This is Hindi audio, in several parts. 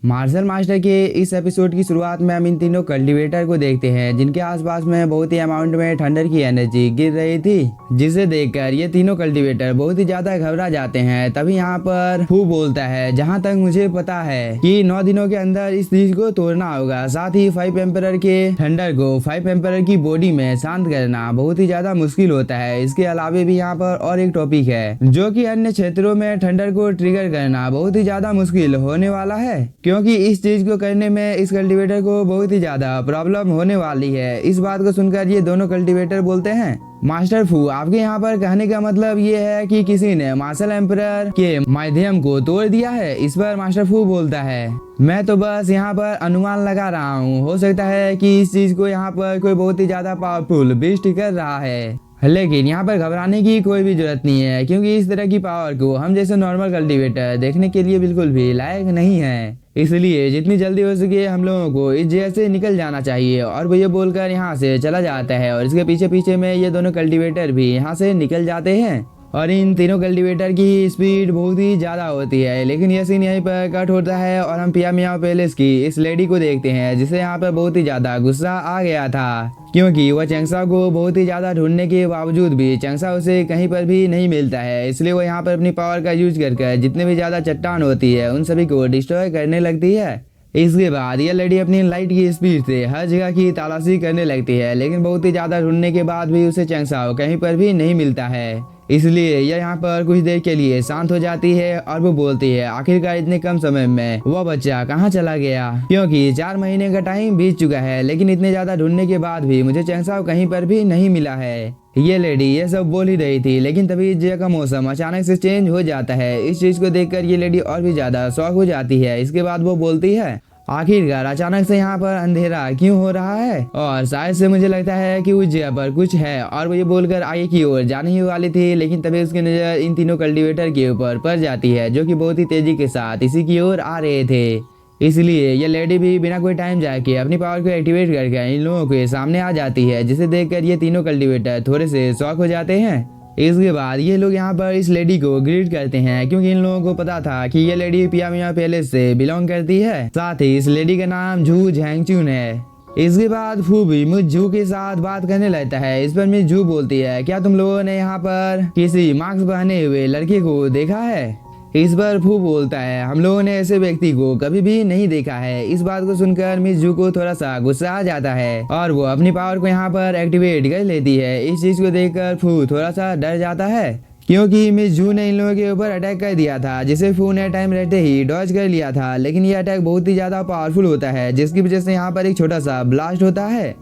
मार्शल मास्टर के इस एपिसोड की शुरुआत में हम इन तीनों कल्टीवेटर को देखते हैं जिनके आसपास में बहुत ही अमाउंट में थंडर की एनर्जी गिर रही थी, जिसे देखकर ये तीनों कल्टीवेटर बहुत ही ज्यादा घबरा जाते हैं। तभी यहाँ पर फू बोलता है, जहाँ तक मुझे पता है कि 9 दिनों के अंदर इस चीज को तोड़ना होगा। साथ ही 5 एम्परर के थंडर को 5 एम्परर की बॉडी में शांत करना बहुत ही ज्यादा मुश्किल होता है। इसके अलावा भी यहाँ पर और एक टॉपिक है जो कि अन्य क्षेत्रों में थंडर को ट्रिगर करना बहुत ही ज्यादा मुश्किल होने वाला है, क्योंकि इस चीज को करने में इस कल्टीवेटर को बहुत ही ज्यादा प्रॉब्लम होने वाली है। इस बात को सुनकर ये दोनों कल्टीवेटर बोलते हैं, मास्टर फू, आपके यहाँ पर कहने का मतलब ये है कि किसी ने मार्शल एम्परर के माध्यम को तोड़ दिया है। इस पर मास्टर फू बोलता है, मैं तो बस यहाँ पर अनुमान लगा रहा हूँ, हो सकता है कि इस चीज को यहाँ पर कोई बहुत ही ज्यादा पावरफुल बीस्ट कर रहा है, लेकिन यहाँ पर घबराने की कोई भी जरूरत नहीं है, क्योंकि इस तरह की पावर को हम जैसे नॉर्मल कल्टीवेटर देखने के लिए बिल्कुल भी लायक नहीं है। इसलिए जितनी जल्दी हो सके हम लोगों को इस जेल से निकल जाना चाहिए। और वो ये बोलकर यहाँ से चला जाता है और इसके पीछे पीछे में ये दोनों कल्टीवेटर भी यहाँ से निकल जाते हैं। और इन तीनों कल्टीवेटर की स्पीड बहुत ही ज्यादा होती है। लेकिन यह सीन यहीं पर कट होता है और हम पिया मियाओ पैलेस की इस लेडी को देखते हैं, जिसे यहाँ पर बहुत ही ज्यादा गुस्सा आ गया था, क्योंकि वह चंगसा को बहुत ही ज्यादा ढूंढने के बावजूद भी चंगसा उसे कहीं पर भी नहीं मिलता है। इसलिए वो यहाँ पर अपनी पावर का यूज करके जितने भी ज्यादा चट्टान होती है उन सभी को डिस्ट्रॉय करने लगती है। इसके बाद यह लेडी अपनी लाइट की स्पीड से हर जगह की तलाशी करने लगती है, लेकिन बहुत ही ज्यादा ढूंढने के बाद भी उसे चंगसा कहीं पर भी नहीं मिलता है। इसलिए यह यहाँ पर कुछ देर के लिए शांत हो जाती है और वो बोलती है, आखिरकार इतने कम समय में वह बच्चा कहाँ चला गया, क्योंकि 4 महीने का टाइम बीत चुका है, लेकिन इतने ज्यादा ढूंढने के बाद भी मुझे चंगसा कहीं पर भी नहीं मिला है। ये लेडी ये सब बोल ही रही थी, लेकिन तभी इस जगह का मौसम अचानक से चेंज हो जाता है। इस चीज को देखकर ये लेडी और भी ज्यादा शॉक हो जाती है। इसके बाद वो बोलती है, आखिरकार अचानक से यहाँ पर अंधेरा क्यों हो रहा है, और शायद से मुझे लगता है कि उस जगह पर कुछ है। और वो ये बोलकर आगे की ओर जाने ही वाली थी, लेकिन तभी उसकी नजर इन तीनों कल्टीवेटर के ऊपर पड़ जाती है, जो कि बहुत ही तेजी के साथ इसी की ओर आ रहे थे। इसलिए ये लेडी भी बिना कोई टाइम जाके अपनी पावर को एक्टिवेट करके इन लोगों के सामने आ जाती है, जिसे देखकर ये तीनों कल्टीवेटर थोड़े से शॉक हो जाते हैं। इसके बाद ये लोग यहाँ पर इस लेडी को ग्रीट करते हैं, क्योंकि इन लोगों को पता था कि ये लेडी पिया मियाओ पैलेस से बिलोंग करती है। साथ ही इस लेडी का नाम झू झैंगचून है। इसके बाद फू भी मिस झू के साथ बात करने लगता है। इस पर मिस झू बोलती है, क्या तुम लोगों ने यहाँ पर किसी मास्क पहने हुए लड़के को देखा है। इस पर फू बोलता है, हम लोगों ने ऐसे व्यक्ति को कभी भी नहीं देखा है। इस बात को सुनकर मिस जू को थोड़ा सा गुस्सा आ जाता है और वो अपनी पावर को यहाँ पर एक्टिवेट कर लेती है। इस चीज को देखकर फू थोड़ा सा डर जाता है, क्योंकि मिस जू ने इन लोगों के ऊपर अटैक कर दिया था, जिसे फू ने टाइम रहते ही डॉज कर लिया था। लेकिन ये अटैक बहुत ही ज्यादा पावरफुल होता है, जिसकी वजह से यहाँ पर एक छोटा सा ब्लास्ट होता है,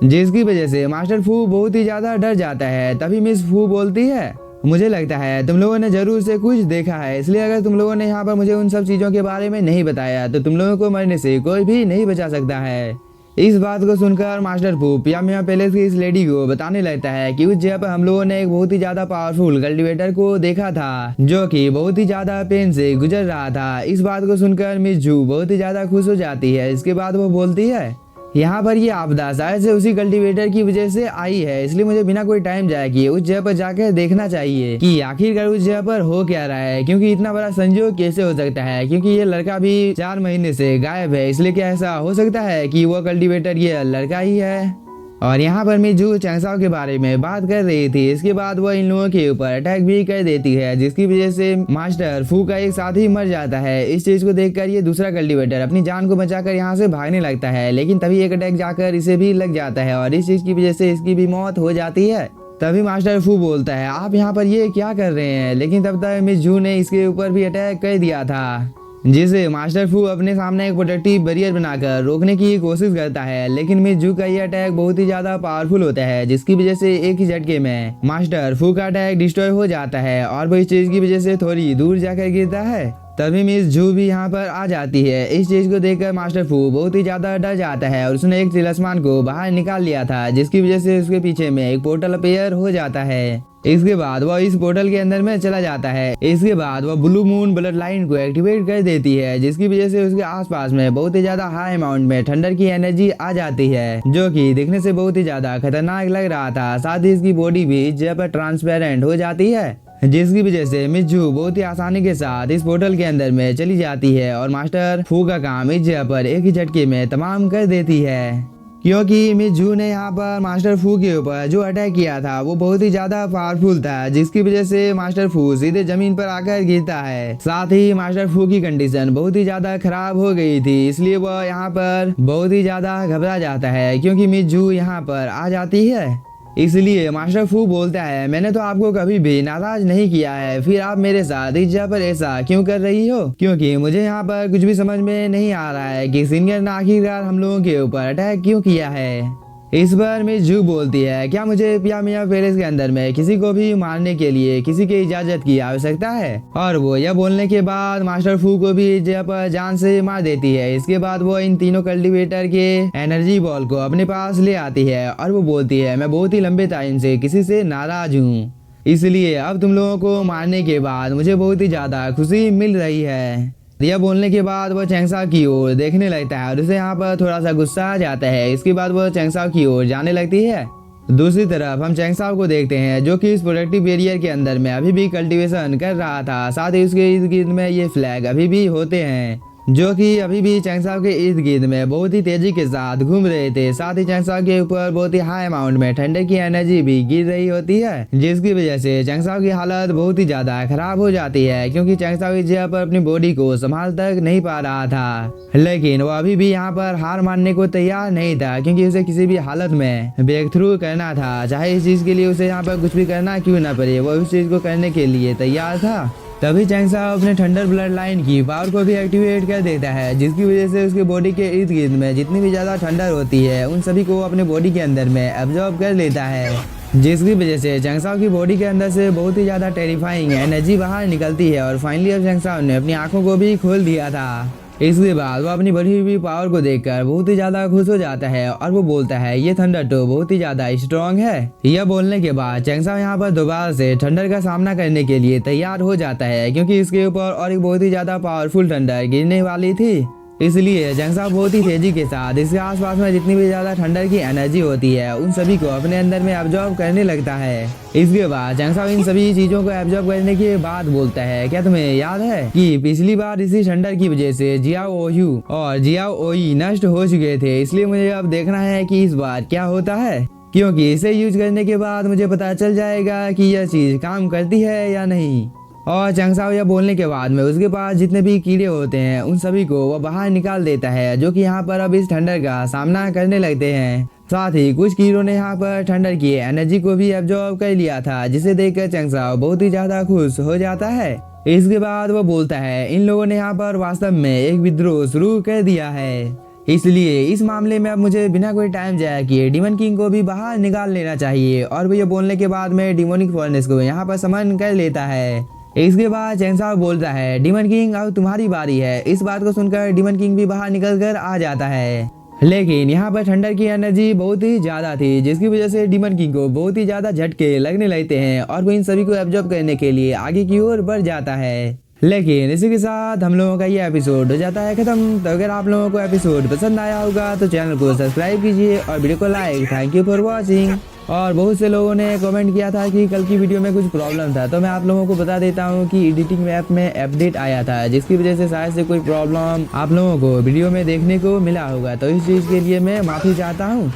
जिसकी वजह से मास्टर फू बहुत ही ज्यादा डर जाता है। तभी मिस फू बोलती है, मुझे लगता है तुम लोगों ने जरूर से कुछ देखा है, इसलिए अगर तुम लोगों ने यहाँ पर मुझे उन सब चीजों के बारे में नहीं बताया तो तुम लोगों को मरने से कोई भी नहीं बचा सकता है। इस बात को सुनकर मास्टर फू पिया मियाओ पैलेस की इस लेडी को बताने लगता है कि उस जगह पर हम लोगों ने एक बहुत ही ज्यादा पावरफुल कल्टीवेटर को देखा था, जो कि बहुत ही ज्यादा पेन से गुजर रहा था। इस बात को सुनकर मिस जू बहुत ही ज्यादा खुश हो जाती है। इसके बाद वो बोलती है, यहाँ पर ये आपदा शायद से उसी कल्टीवेटर की वजह से आई है, इसलिए मुझे बिना कोई टाइम जाए किए उस जगह पर जाकर देखना चाहिए कि आखिरकार उस जगह पर हो क्या रहा है, क्योंकि इतना बड़ा संयोग कैसे हो सकता है, क्योंकि ये लड़का भी 4 महीने से गायब है। इसलिए क्या ऐसा हो सकता है कि वो कल्टीवेटर ये लड़का ही है। और यहाँ पर मिस जू चंगसाओ के बारे में बात कर रही थी। इसके बाद वो इन लोगों के ऊपर अटैक भी कर देती है, जिसकी वजह से मास्टर फू का एक साथी मर जाता है। इस चीज को देखकर ये दूसरा कल्टीवेटर अपनी जान को बचाकर यहाँ से भागने लगता है, लेकिन तभी एक अटैक जाकर इसे भी लग जाता है और इस चीज की वजह से इसकी भी मौत हो जाती है। तभी मास्टर फू बोलता है, आप यहाँ पर ये क्या कर रहे हैं, लेकिन तब तक मिस जू ने इसके ऊपर भी अटैक कर दिया था, जिसे मास्टर फू अपने सामने एक प्रोटेक्टिव बैरियर बनाकर रोकने की कोशिश करता है। लेकिन मिस जू का ये अटैक बहुत ही ज्यादा पावरफुल होता है, जिसकी वजह से एक ही झटके में मास्टर फू का अटैक डिस्ट्रॉय हो जाता है और वो इस चीज की वजह से थोड़ी दूर जाकर गिरता है। तभी मिस जू भी यहाँ पर आ जाती है। इस चीज को देखकर मास्टर फू बहुत ही ज्यादा डर जाता है और उसने एक तिलिस्मान को बाहर निकाल लिया था, जिसकी वजह से उसके पीछे में एक पोर्टल अपीयर हो जाता है। इसके बाद वह इस पोर्टल के अंदर में चला जाता है। इसके बाद वह ब्लू मून ब्लड लाइन को एक्टिवेट कर देती है, जिसकी वजह से उसके आसपास में बहुत ही ज्यादा हाई अमाउंट में थंडर की एनर्जी आ जाती है, जो कि दिखने से बहुत ही ज्यादा खतरनाक लग रहा था। साथ ही इसकी बॉडी भी इस जगह पर ट्रांसपेरेंट हो जाती है। जिसकी वजह से मिज्जू बहुत ही आसानी के साथ इस पोर्टल के अंदर में चली जाती है और मास्टर फू का काम इस जगह पर एक ही झटके में तमाम कर देती है, क्योंकि मिज्जू ने यहाँ पर मास्टर फू के ऊपर जो अटैक किया था वो बहुत ही ज्यादा पावरफुल था, जिसकी वजह से मास्टर फू सीधे जमीन पर आकर गिरता है। साथ ही मास्टर फू की कंडीशन बहुत ही ज्यादा खराब हो गई थी, इसलिए वह यहाँ पर बहुत ही ज्यादा घबरा जाता है क्योंकि मिज्जू यहाँ पर आ जाती है। इसलिए मास्टर फू बोलता है, मैंने तो आपको कभी भी नाराज नहीं किया है, फिर आप मेरे साथ इस जगह पर ऐसा क्यों कर रही हो? क्योंकि मुझे यहाँ पर कुछ भी समझ में नहीं आ रहा है कि सिंगर ने आखिरकार हम लोगों के ऊपर अटैक क्यों किया है। इस बार मिज्जू बोलती है, क्या मुझे पियामिया पैलेस के अंदर में किसी को भी मारने के लिए किसी की इजाजत की आवश्यकता है? और वो यह बोलने के बाद मास्टर फू को भी इस जगह पर जान से मार देती है। इसके बाद वो इन तीनों कल्टीवेटर के एनर्जी बॉल को अपने पास ले आती है और वो बोलती है, मैं बहुत ही लंबे टाइम से किसी से नाराज हूँ, इसलिए अब तुम लोगों को मारने के बाद मुझे बहुत ही ज्यादा खुशी मिल रही है। यह बोलने के बाद वह चैंगसाओ की ओर देखने लगता है और उसे यहाँ पर थोड़ा सा गुस्सा आ जाता है। इसके बाद वह चैंगसाओ की ओर जाने लगती है। दूसरी तरफ हम चैंगसाओ को देखते हैं जो कि इस प्रोडक्टिव एरिया के अंदर में अभी भी कल्टीवेशन कर रहा था। साथ ही उसके इर्द गिर्द में ये फ्लैग अभी भी होते हैं जो कि अभी भी चैंगसाओ के इर्द गिर्द में बहुत ही तेजी के साथ घूम रहे थे। साथ ही चैंगसाओ के ऊपर बहुत ही हाई अमाउंट में ठंडे की एनर्जी भी गिर रही होती है, जिसकी वजह से चैंगसाओ की हालत बहुत ही ज्यादा खराब हो जाती है क्योंकि चैंगसाओ इस जगह पर अपनी बॉडी को संभाल तक नहीं पा रहा था। लेकिन वो अभी भी यहाँ पर हार मानने को तैयार नहीं था क्योंकि उसे किसी भी हालत में ब्रेक थ्रू करना था, चाहे इस चीज के लिए उसे यहाँ पर कुछ भी करना क्यों न पड़े, वो उस चीज को करने के लिए तैयार था। तभी चैंगसाओ अपने थंडर ब्लड लाइन की पावर को भी एक्टिवेट कर देता है, जिसकी वजह से उसके बॉडी के इर्द गिर्द में जितनी भी ज्यादा ठंडर होती है उन सभी को अपने बॉडी के अंदर में एब्जॉर्ब कर लेता है, जिसकी वजह से चैंगसाओ की बॉडी के अंदर से बहुत ही ज्यादा टेरिफाइंग एनर्जी बाहर निकलती है। और फाइनली अब चैंगसाओ ने अपनी आंखों को भी खोल दिया था। इसके बाद वो अपनी बढ़ी हुई पावर को देखकर बहुत ही ज्यादा खुश हो जाता है और वो बोलता है, ये थंडर तो बहुत ही ज्यादा स्ट्रॉन्ग है। यह बोलने के बाद चैंगसाओ यहाँ पर दोबारा से थंडर का सामना करने के लिए तैयार हो जाता है क्योंकि इसके ऊपर और एक बहुत ही ज्यादा पावरफुल थंडर गिरने वाली थी। इसलिए चैंगसाओ बहुत ही तेजी के साथ इसके आसपास में जितनी भी ज्यादा ठंडर की एनर्जी होती है उन सभी को अपने अंदर में एब्जॉर्ब करने लगता है। इसके बाद चैंगसाओ इन सभी चीजों को एब्जॉर्ब करने के बाद बोलता है, क्या तुम्हें याद है कि पिछली बार इसी ठंडर की वजह से जियाओ ओयू और जियाओ ओई नष्ट हो चुके थे, इसलिए मुझे अब देखना है कि इस बार क्या होता है, क्योंकि इसे यूज करने के बाद मुझे पता चल जाएगा कि यह चीज काम करती है या नहीं। और चैंगसाओ यह बोलने के बाद में उसके पास जितने भी कीड़े होते हैं उन सभी को वह बाहर निकाल देता है, जो कि यहाँ पर अब इस ठंडर का सामना करने लगते हैं। साथ ही कुछ कीड़ों ने यहाँ पर ठंडर की एनर्जी को भी एब्जॉर्ब कर लिया था, जिसे देखकर चैंगसाओ बहुत ही ज्यादा खुश हो जाता है। इसके बाद वो बोलता है, इन लोगों ने यहाँ पर वास्तव में एक विद्रोह शुरू कर दिया है, इसलिए इस मामले में अब मुझे बिना कोई टाइम जाया किए डीमन किंग को भी बाहर निकाल लेना चाहिए। और वो ये बोलने के बाद में डिमोनिक फर्नेस को यहाँ पर समन कर लेता है। इसके बाद चैंगसाओ बोलता है, डीमन किंग अब तुम्हारी बारी है। इस बात को सुनकर डीमन किंग भी बाहर निकल कर आ जाता है, लेकिन यहाँ पर ठंडर की एनर्जी बहुत ही ज्यादा थी, जिसकी वजह से डीमन किंग को बहुत ही ज्यादा झटके लगने लगते हैं और वो इन सभी को एब्जॉर्ब करने के लिए आगे की ओर बढ़ जाता है। लेकिन इसी के साथ हम लोगों का ये एपिसोड हो जाता है खत्म। तो अगर आप लोगों को एपिसोड पसंद आया होगा तो चैनल को सब्सक्राइब कीजिए और वीडियो को like. Thank you for watching. और बहुत से लोगों ने कमेंट किया था कि कल की वीडियो में कुछ प्रॉब्लम था, तो मैं आप लोगों को बता देता हूं कि एडिटिंग ऐप में अपडेट आया था, जिसकी वजह से शायद से कोई प्रॉब्लम आप लोगों को वीडियो में देखने को मिला होगा। तो इस चीज़ के लिए मैं माफ़ी चाहता हूं।